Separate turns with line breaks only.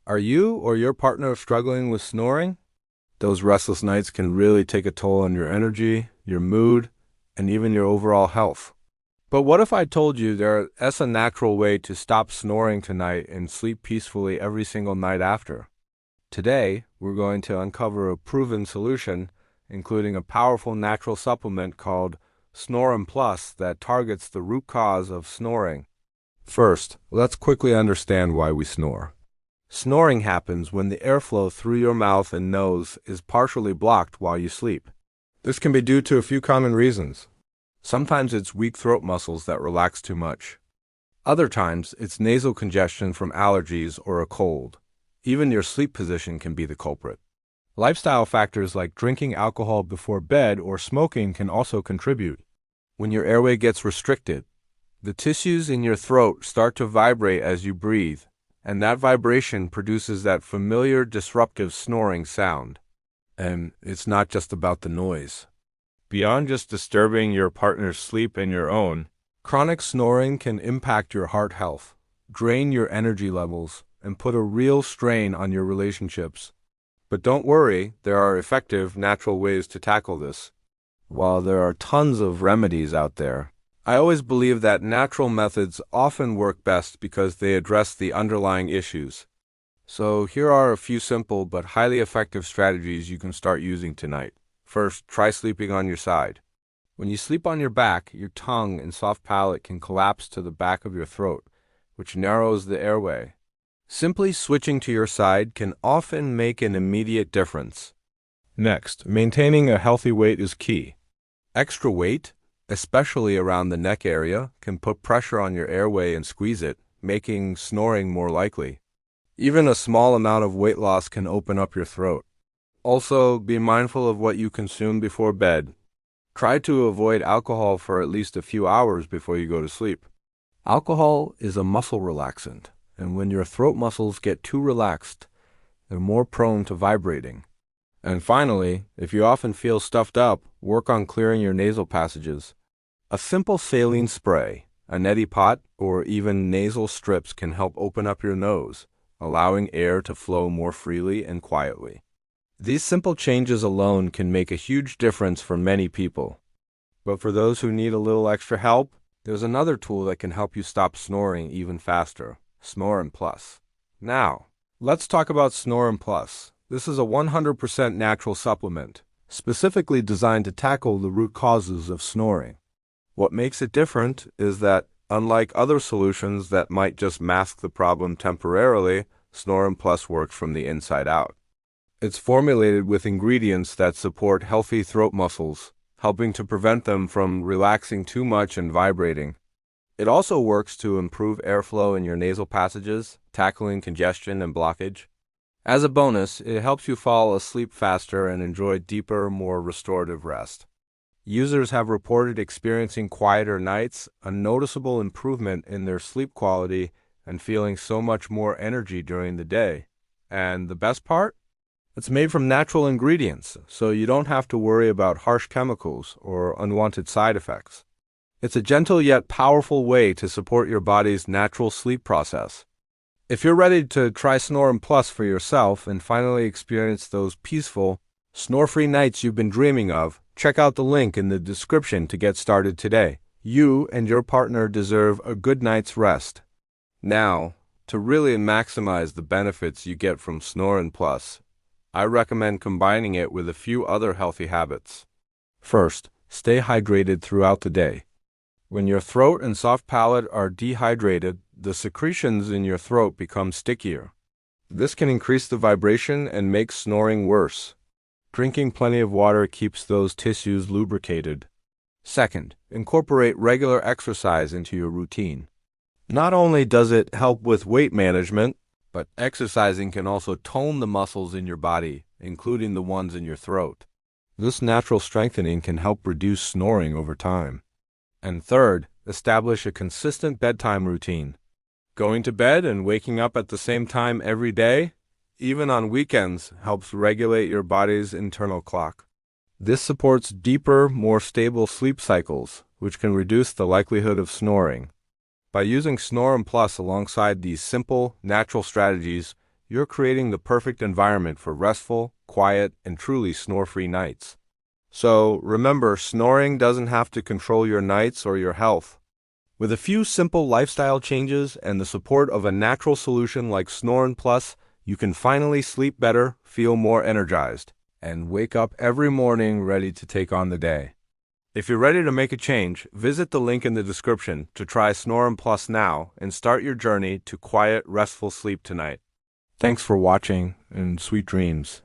Are you or your partner struggling with snoring? Those restless nights can really take a toll on your energy, your mood, and even your overall health. But what if I told you there's a natural way to stop snoring tonight and sleep peacefully every single night after? Today, we're going to uncover a proven solution, including a powerful natural supplement called Snoran Plus that targets the root cause of snoring. First, let's quickly understand why we snore. Snoring happens when the airflow through your mouth and nose is partially blocked while you sleep. This can be due to a few common reasons. Sometimes it's weak throat muscles that relax too much. Other times, it's nasal congestion from allergies or a cold. Even your sleep position can be the culprit. Lifestyle factors like drinking alcohol before bed or smoking can also contribute. When your airway gets restricted, the tissues in your throat start to vibrate as you breathe, and that vibration produces that familiar disruptive snoring sound. And it's not just about the noise. Beyond just disturbing your partner's sleep and your own, chronic snoring can impact your heart health, drain your energy levels, and put a real strain on your relationships. But don't worry, there are effective, natural ways to tackle this. While there are tons of remedies out there, I always believe that natural methods often work best because they address the underlying issues. So here are a few simple but highly effective strategies you can start using tonight. First, try sleeping on your side. When you sleep on your back, your tongue and soft palate can collapse to the back of your throat, which narrows the airway. Simply switching to your side can often make an immediate difference. Next, maintaining a healthy weight is key. Extra weight, especially around the neck area, can put pressure on your airway and squeeze it, making snoring more likely. Even a small amount of weight loss can open up your throat. Also, be mindful of what you consume before bed. Try to avoid alcohol for at least a few hours before you go to sleep. Alcohol is a muscle relaxant, and when your throat muscles get too relaxed, they're more prone to vibrating. And finally, if you often feel stuffed up, work on clearing your nasal passages. A simple saline spray, a neti pot, or even nasal strips can help open up your nose, allowing air to flow more freely and quietly. These simple changes alone can make a huge difference for many people. But for those who need a little extra help, there's another tool that can help you stop snoring even faster, Snoran Plus. Now, let's talk about Snoran Plus. This is a 100% natural supplement, specifically designed to tackle the root causes of snoring. What makes it different is that, unlike other solutions that might just mask the problem temporarily, Snoran Plus works from the inside out. It's formulated with ingredients that support healthy throat muscles, helping to prevent them from relaxing too much and vibrating. It also works to improve airflow in your nasal passages, tackling congestion and blockage. As a bonus, it helps you fall asleep faster and enjoy deeper, more restorative rest. Users have reported experiencing quieter nights, a noticeable improvement in their sleep quality, and feeling so much more energy during the day. And the best part? It's made from natural ingredients, so you don't have to worry about harsh chemicals or unwanted side effects. It's a gentle yet powerful way to support your body's natural sleep process. If you're ready to try Snoran Plus for yourself and finally experience those peaceful, snore-free nights you've been dreaming of, check out the link in the description to get started today. You and your partner deserve a good night's rest. Now, to really maximize the benefits you get from Snoran Plus, I recommend combining it with a few other healthy habits. First, stay hydrated throughout the day. When your throat and soft palate are dehydrated, the secretions in your throat become stickier. This can increase the vibration and make snoring worse. Drinking plenty of water keeps those tissues lubricated. Second, incorporate regular exercise into your routine. Not only does it help with weight management, but exercising can also tone the muscles in your body, including the ones in your throat. This natural strengthening can help reduce snoring over time. And third, establish a consistent bedtime routine. Going to bed and waking up at the same time every day, even on weekends, helps regulate your body's internal clock. This supports deeper, more stable sleep cycles, which can reduce the likelihood of snoring. By using Snoran Plus alongside these simple, natural strategies, you're creating the perfect environment for restful, quiet, and truly snore-free nights. So remember, snoring doesn't have to control your nights or your health. With a few simple lifestyle changes and the support of a natural solution like Snoran Plus, you can finally sleep better, feel more energized, and wake up every morning ready to take on the day. If you're ready to make a change, visit the link in the description to try Snoran Plus now and start your journey to quiet, restful sleep tonight. Thanks for watching and sweet dreams.